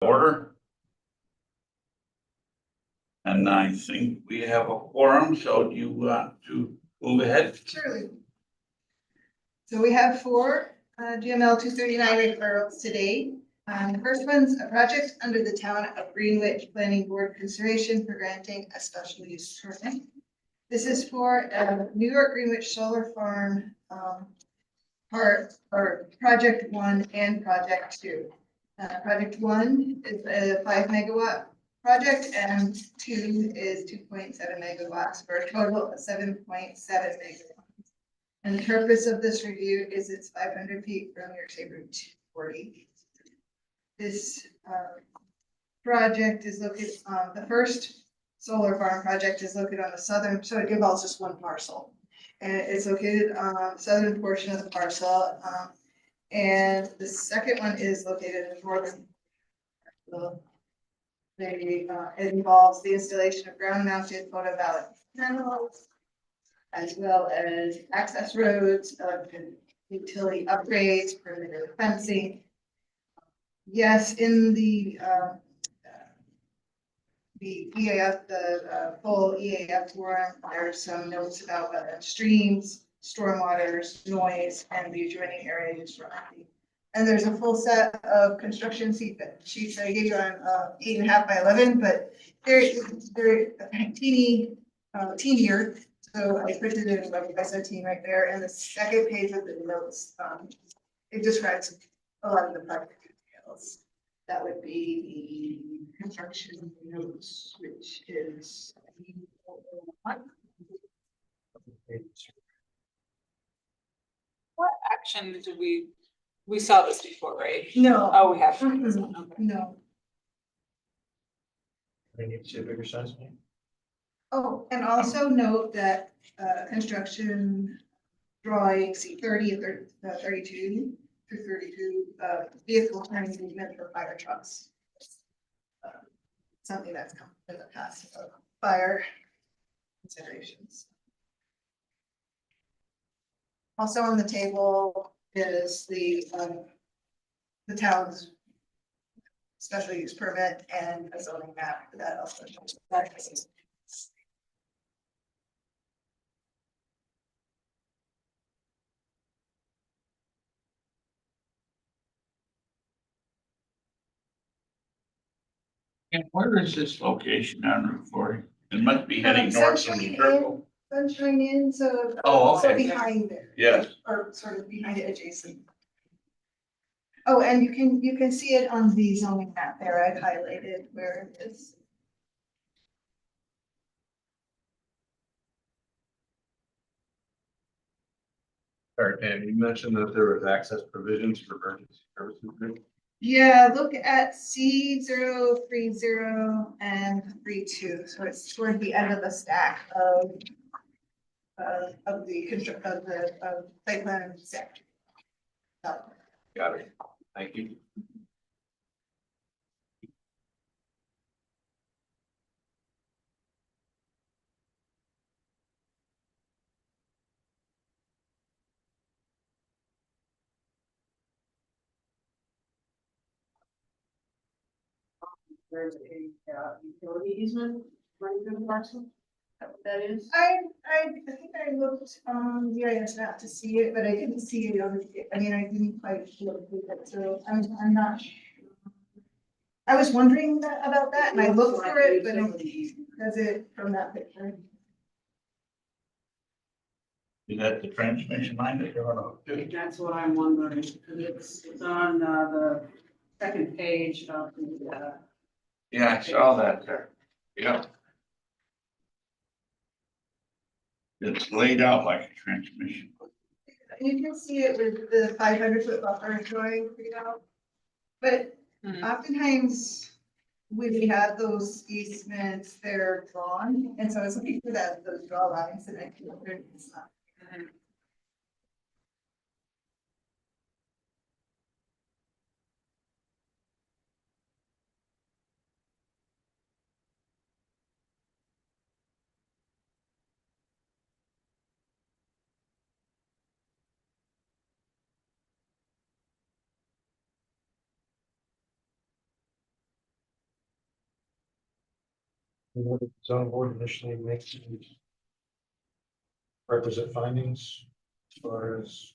Order. And I think we have a quorum, so do you want to move ahead? Surely. So we have four GML 239 referrals today. The first one's a project under the Town of Greenwich Planning Board consideration for granting a special use permit. This is for New York Greenwich Solar Farm project 1 and project 2. Project 1 is a 5 megawatt project and 2 is 2.7 megawatts for a total of 7.7 megawatts. And the purpose of this review is it's 500 feet from New York State Route 240. This project is located on the first solar farm project is located on the southern, so it involves just one parcel. And it's located on the southern portion of the parcel. And the second one is located in the northern. It involves the installation of ground mounted photovoltaic panels, as well as access roads, utility upgrades, perimeter fencing. Yes, in the EAF, the full EAF form, there's some notes about streams, stormwaters, noise, and the adjoining areas surrounding. And there's a full set of construction sheets that I gave you on 8.5 by 11, but they're teenier. So I printed it in like SOT right there, and the second page of the notes, it describes a lot of the project details. That would be the construction notes, which is what action did we saw this before, right? no. Oh, we have. Okay. No. I need to see a bigger size one. Oh, and also note that construction drawings C30 and 32 through 32 vehicle turning movement for fire trucks. Something that's come in the past of fire considerations. Also on the table is the town's special use permit and a zoning map that also shows that. And where is this location on Route 40? It must be heading north from the circle. Sunshine in, so. Oh, okay. So behind there. Yes. Or sort of behind it adjacent. Oh, and you can see it on the zoning map there. I've highlighted where it is. All right, Pam, you mentioned that there was access provisions for emergency services. Yeah, look at C030 and 32. So it's toward the end of the stack of the site plan section. Got it. Thank you. There's a utility easement running through the parcel. Is that what that is? I think I looked on GIS map to see it, but I didn't see it on. I mean, I didn't quite look at it, so I'm not sure. I was wondering about that, and I looked for it, but it does it from that picture. Is that the transmission line that you're on? That's what I'm wondering, because it's on the second page of the. Yeah, I saw that there. Yeah. It's laid out like a transmission. You can see it with the 500-foot buffer drawing figured out. But oftentimes when we have those easements, they're drawn. And so I was looking for those draw lines and I can it's not. What the zoning board initially makes these requisite findings as far as.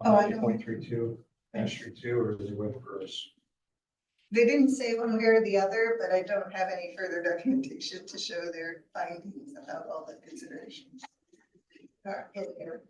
Oh, I don't- 8.32, -32, or is it wait for us? They didn't say one way or the other, but I don't have any further documentation to show their findings about all the considerations. Here.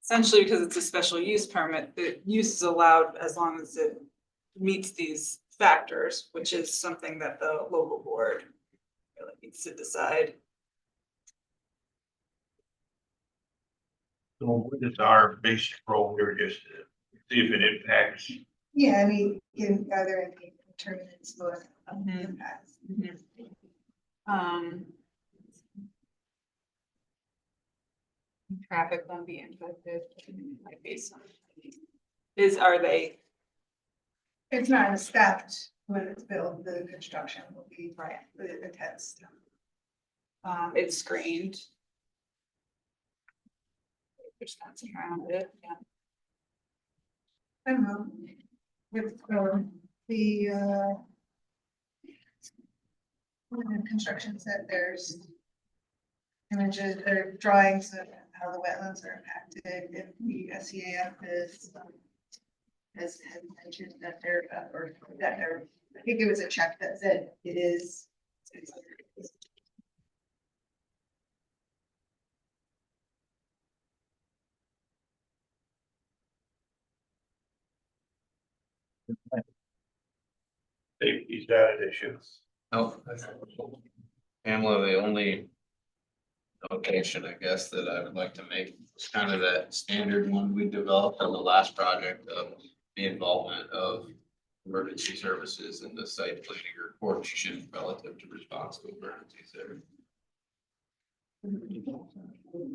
Essentially, because it's a special use permit, the use is allowed as long as it meets these factors, which is something that the local board really needs to decide. So what is our basic role here, just to see if it impacts? Yeah, I mean, are there any determinants for Mhm. impacts? Um. Traffic won't be impacted. Might be some. Are they, It's not inspect when it's built, the construction will be right, the test. it's screened? There's fencing around it, yeah. I don't know. With the construction set, there's images or drawings of how the wetlands are impacted, if the SCAF has mentioned that they're, or that they're, I think it was a check that said it is. Safety's not an issue. No. Pamela, the only notation, I guess, that I would like to make is kind of that standard one we developed on the last project of the involvement of emergency services in the site planning or coordination relative to response to emergencies there.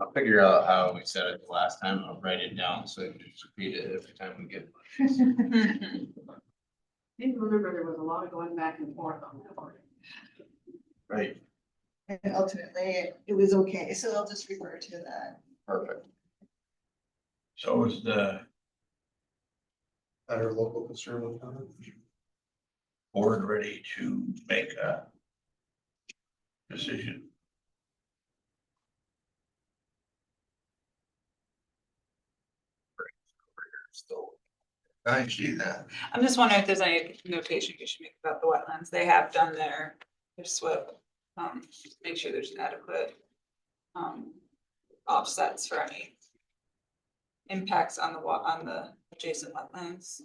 I'll figure out how we said it the last time. I'll write it down so I can just repeat it every time we get. Didn't remember there was a lot of going back and forth on that part. Right, And ultimately, it was okay, so I'll just refer to that. perfect. So is the Better local concern with that. board ready to make a decision? Still, I see that. I'm just wondering if there's any notation you should make about the wetlands. They have done their SWIP. Make sure there's adequate offsets for any impacts on the adjacent wetlands.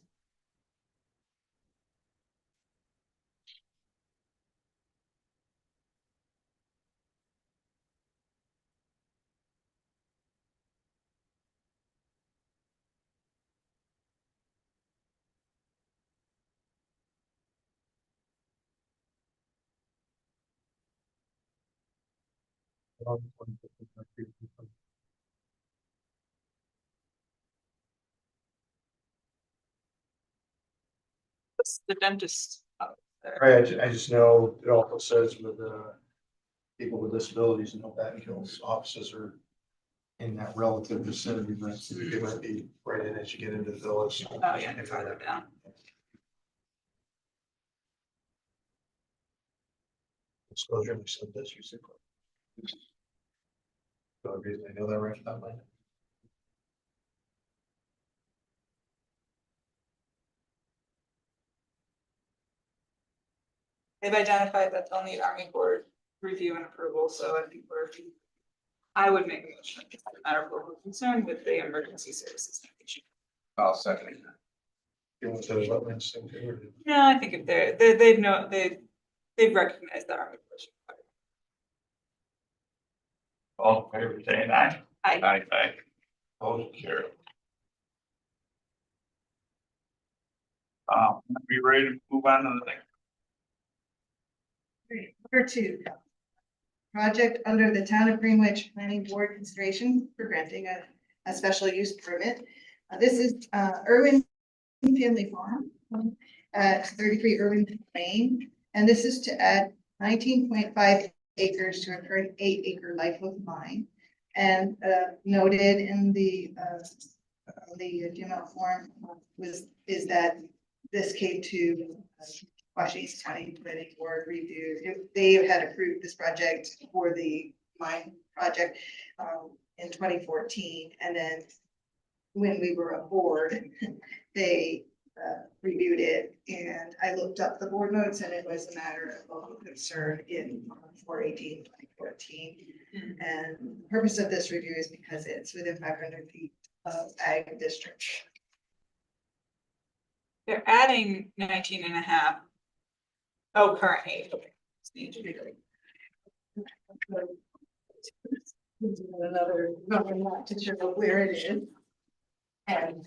What's the dentist out there? Right, I just know it also says with people with disabilities, no back hills offices are in that relative vicinity, but it might be right in as you get into the village. Oh, yeah, farther down. Disclosure, we said this, you said. The only reason I know that right now, my. They've identified that they'll need Army Corps review and approval, so I think I would make a motion, as a matter of local concern with the emergency services notation. I'll second it. You want to wetlands thing too, or did- No, I think if they've recognized the Army Corps. All in favor, saying aye. Aye. Aye. Motion carried. Are we ready to move on to the next? Number 2. Project under the Town of Greenwich Planning Board consideration for granting a special use permit. This is Irwin Family Farm at 33 Irwin Lane. And this is to add 19.5 acres to a current 8-acre life of mine. And noted in the GML form is that this came to Washington County Planning Board review. They had approved this project for the mine project in 2014, and then when we were aboard, they reviewed it, and I looked up the board notes, and it was a matter of local concern in 4/18/2014. And the purpose of this review is because it's within 500 feet of ag district. They're adding 19 and a half. Oh, current 8, okay. Another, not to show where it is. And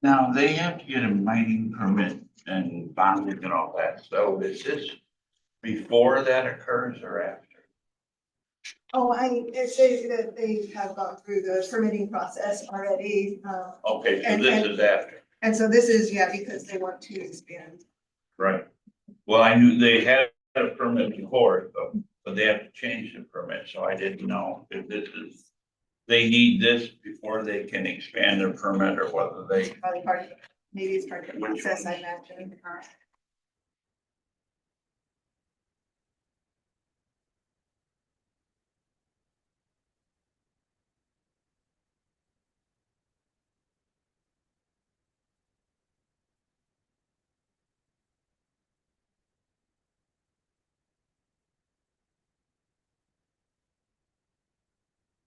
Now, they have to get a mining permit and bonding and all that, so is this before that occurs or after? it says that they have gone through the permitting process already. Okay, so And- this and- is after, And so this is, because they want to expand. right? Well, I knew they had a permit before, but they have to change the permit, so I didn't know if this is. They need this before they can expand their permit or whether they, Probably maybe it's part of the Which process, one? I imagine.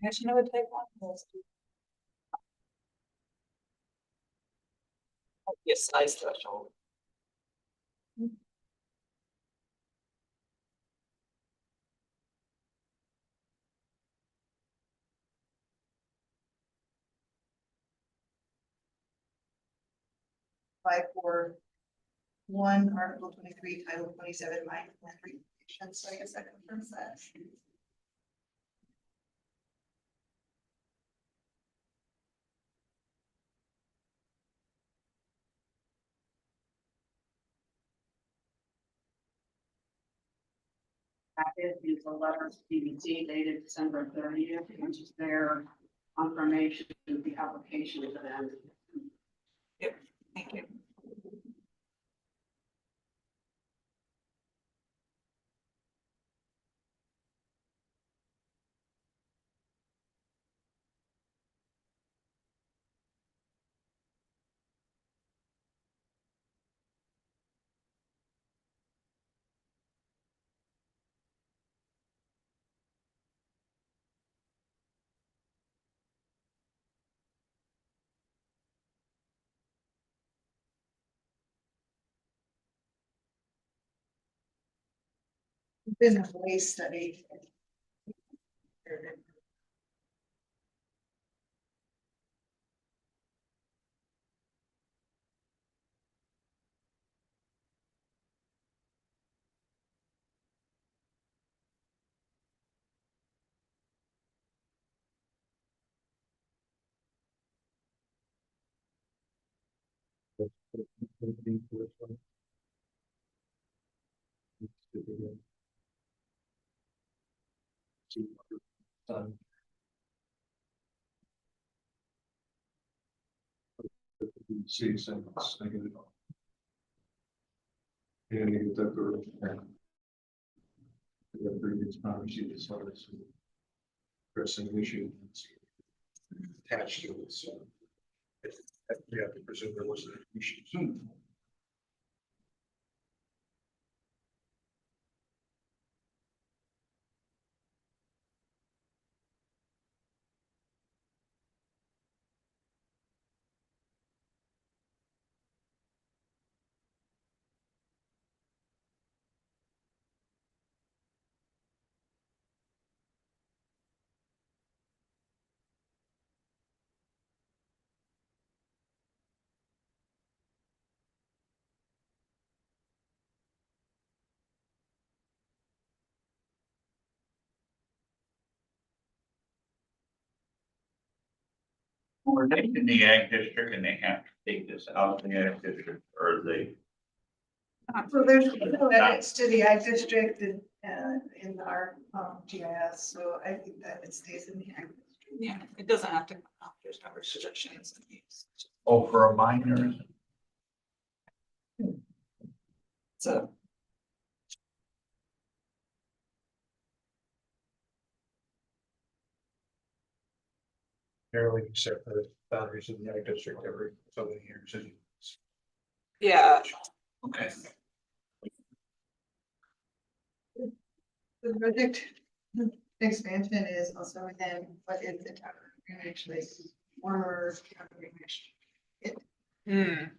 Actually, I would take one of those. Yes, size threshold. Apply for 1, Article 23, Title 27, mine land regulation, so I guess that confirms that. Packet is a letter to DVT dated December 30th, which is their confirmation of the application to them. Thank you. Been a waste study. See, so it's negative. Yeah, you get that girl. The previous conversation is sort of pressing issue. Attached to it, so. We have to presume there was an issue. Were they in the ag district and they have to take this out of the ag district, or they? So there's benefits to the ag district and, in our, GIS, so I think that it stays in the ag district. Yeah, it doesn't have to, come out. There's no restrictions in use. Oh, for a minor? So, Barely set the boundaries of the ag district every so many years. yeah, Okay. The project expansion is also within what is the town drainage, like former town drainage.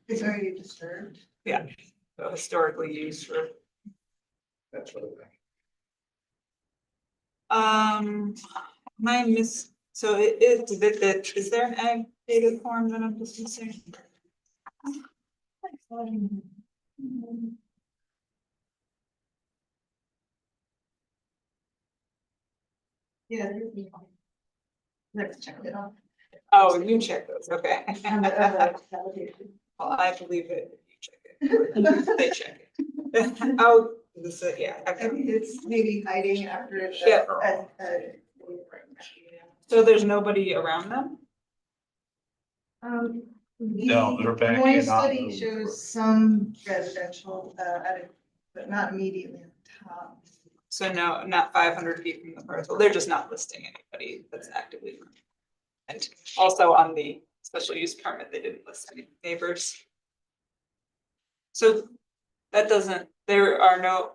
It's already disturbed. so historically used for, That's what I miss, so it is, is there an ag data form that I'm just missing? Yeah. Let's check it out. Oh, you check those, okay. On the application. Well, I believe it, you check it, they check it. Oh, this is, yeah, okay. It's maybe hiding after it's. Yeah. So there's nobody around them? No, they're back My in study on- shows some residential, but not immediately on top. So no, not 500 feet from the parcel, they're just not listing anybody that's actively. And also on the special use permit, they didn't list any neighbors. So that doesn't, there are no.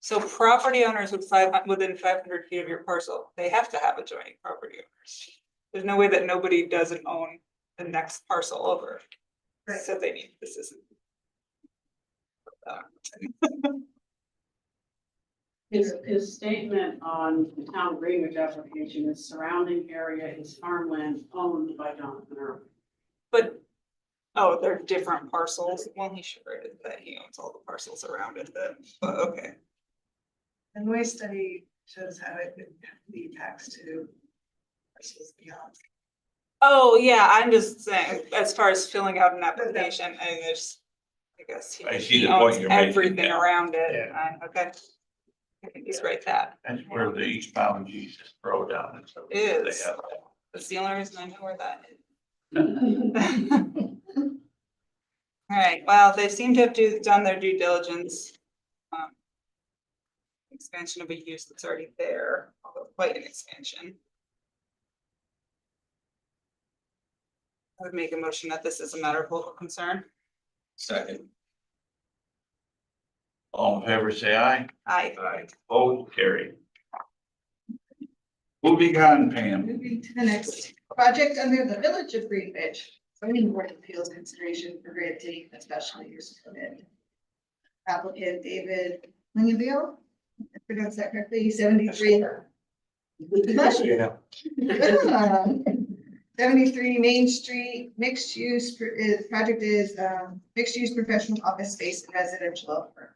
So property owners with within 500 feet of your parcel, they have to have adjoining property owners. There's no way that nobody doesn't own the next parcel over. Right. So they need, this isn't. His statement on the town Greenwich application is surrounding area is farmland owned by Jonathan Irving. But, oh, they're different parcels. Well, he sure is that he owns all the parcels around it then, but okay. And my study shows how it could be taxed to parcels beyond. Oh, yeah, I'm just saying, as far as filling out an application, I guess I see he the point owns you're making, everything yeah. around it. Yeah. Okay. I can just write that. That's where the eastbound Jesus throw down and stuff. Is. They have That's the only reason I know where that is. All right, well, they seem to have done their due diligence. Expansion of a use that's already there, although quite an expansion. I would make a motion that this is a matter of local concern. Second. All in favor, say aye. Aye. Aye. Oh, carry. Moving on, Pam. Moving to the next project under the Village of Greenwich, zoning board of appeals consideration for granting a special use permit. Applicant David Lingenville, I pronounced that correctly, 73. Yeah. Yeah. 73 Main Street, mixed use, project is mixed use professional office space and residential apartment.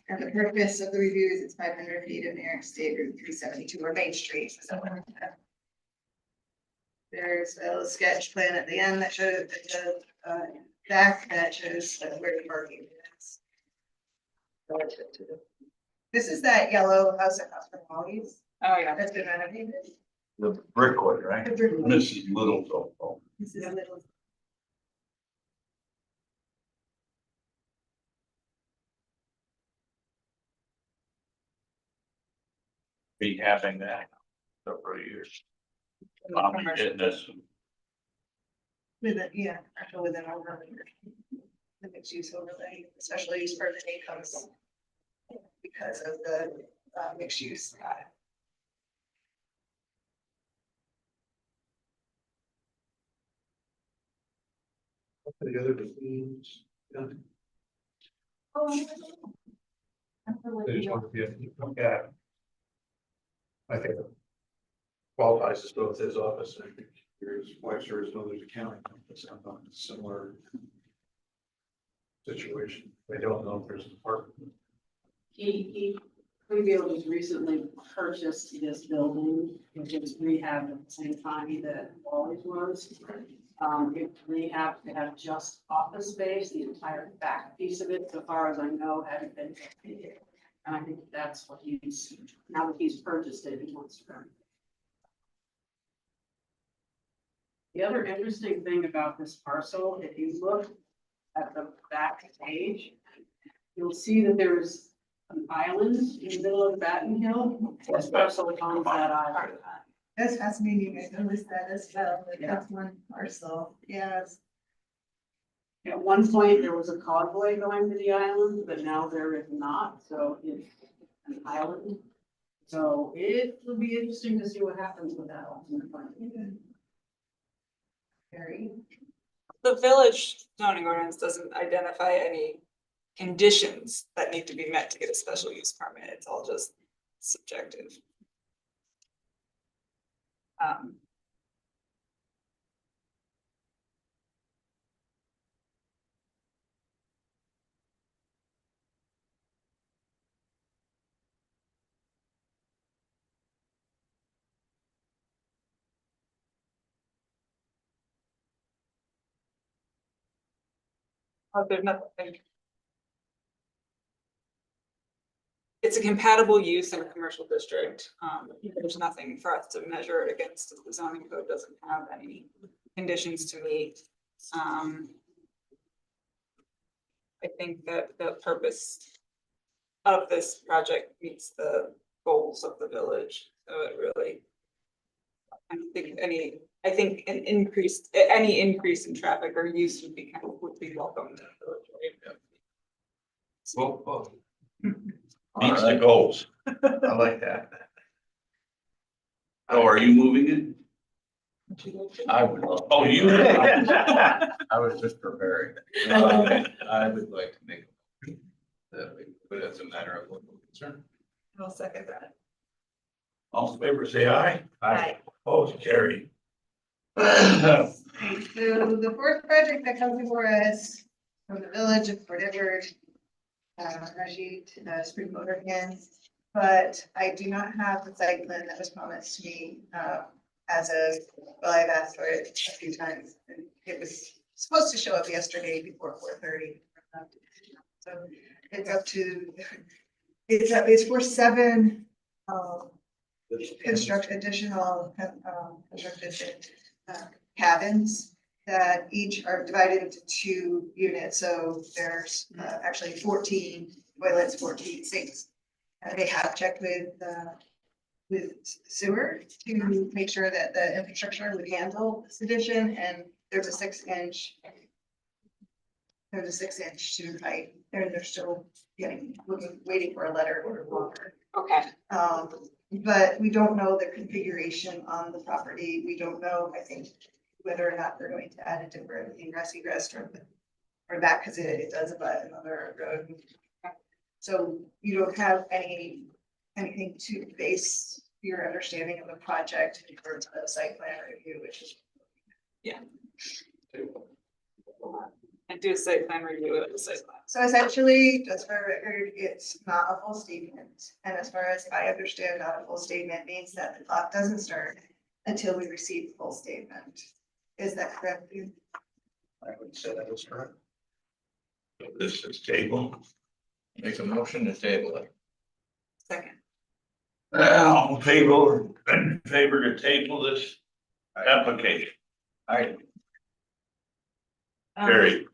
And the purpose of the review is it's 500 feet of New York State Route 372 or Main Street. So there's a little sketch plan at the end that shows the back that shows where the parking is. Relative to this is that yellow house across from Molly's Oh, yeah. that's been renovated. The brickwood, right? The brick one. This is Little Topo. This is a little. Be having that several years. In the commercial. Getting this. With it, yeah, actually with an overlay. The mixed use overlay, especially use for the incomes. Because of the mixed use. The other disease. Oh. They just want to be, yeah. I think it qualifies as both his office and I think there's Webster as well as accounting. It's a similar situation. They don't know if there's an apartment. He Clearfield just recently purchased this building, which was rehabbed at the same time that Wally's was. It rehabbed to have just office space, the entire back piece of it, so far as I know, hadn't been completed. And I think that's what he's, now that he's purchased it, he wants to. The other interesting thing about this parcel, if you look at the back page, you'll see that there's an island in the middle of Batten Hill. This parcel owns that island. That's fascinating. I noticed that as well. Like, Yeah. that's one parcel. Yes. At one point, there was a causeway going to the island, but now there is not, so it's an island. So it will be interesting to see what happens with that ultimately. Very. The village zoning ordinance doesn't identify any conditions that need to be met to get a special use permit. It's all just subjective. There's nothing. It's a compatible use in a commercial district. There's nothing for us to measure it against. The zoning code doesn't have any conditions to meet. I think that the purpose of this project meets the goals of the village, so it really. I don't think any increase in traffic or use would be welcome to the village, right? Well, meets the goals. I like that. Oh, are you moving it? I would love. Oh, you? I was just preparing. I would like to make a motion that we put it as a matter of local concern. I'll second that. All in favor, say aye. Aye. Opposed, carried. Okay, so the fourth project that comes before us from the village of Fort Edward, Rashid, Spring Motor again, but I do not have the site plan that was promised to me, well, I've asked for it a few times, and it was supposed to show up yesterday before 4:30. So it's up to, it's for 7, additional, constructed, cabins that each are divided into 2 units, so there's, actually 14 toilets, 14 sinks. They have checked with sewer to make sure that the infrastructure would handle this addition, and there's a 6-inch. There's a 6-inch to height, and they're still waiting for a letter or longer. Okay. But we don't know the configuration on the property. We don't know, I think, whether or not they're going to add a different egress or that, because it does abut another road. So you don't have anything to base your understanding of the project for the site plan review, which is. And do a site plan review of the site plan. So essentially, just for record, it's not a full statement. And as far as I understand, not a full statement means that the clock doesn't start until we receive the full statement. Is that correct? I would say that was correct. This is table. Make a motion to table it. Second. All in favor to table this application. I, Carried.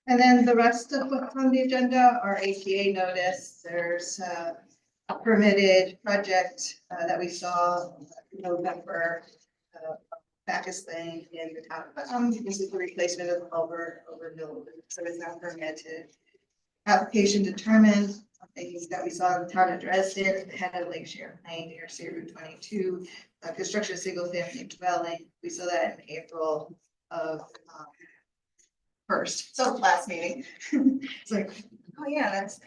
And then the rest of what's on the agenda are APA notice. There's a permitted project that we saw in November. Backus Lane in the town. This is the replacement of the culvert over Mill, so it's not permitted. Application determined, things that we saw in the town of Dresden, head of Lake Champlain, near Route 22. Construction of single family dwelling, we saw that in April of first, so last meeting. It's like, oh yeah, that's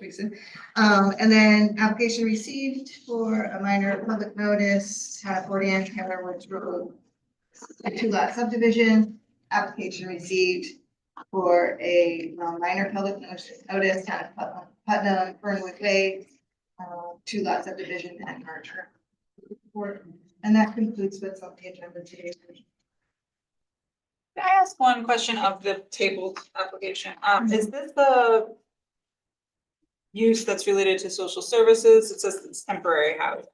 recent. And then application received for a minor public notice, 40 Taylor Woods Road, a 2-lot subdivision. Application received for a minor public notice, town of Putnam, Fernwood Bay, 2 lot subdivision and merger. And that concludes what's on the agenda today. Can I ask one question of the tabled application? Is this the use that's related to social services? It says it's temporary housing.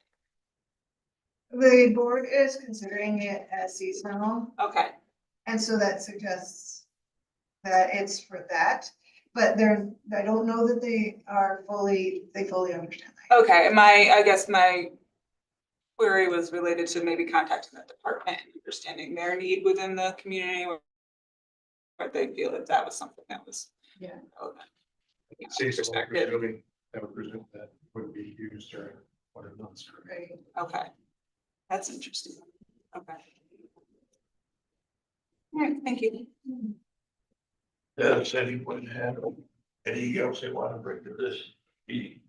The board is considering it as seasonal, Okay, and so that suggests that it's for that. But I don't know that they fully understand that. okay, I guess my query was related to maybe contacting the department and understanding their need within the community. Or they feel that that was something that was. Yeah. relevant. Seasonal, Perspective. presuming, I would presume that would be used during winter months. Right. Okay, that's interesting. Okay. All right, thank you. Does anyone have anything else they want to bring to this meeting?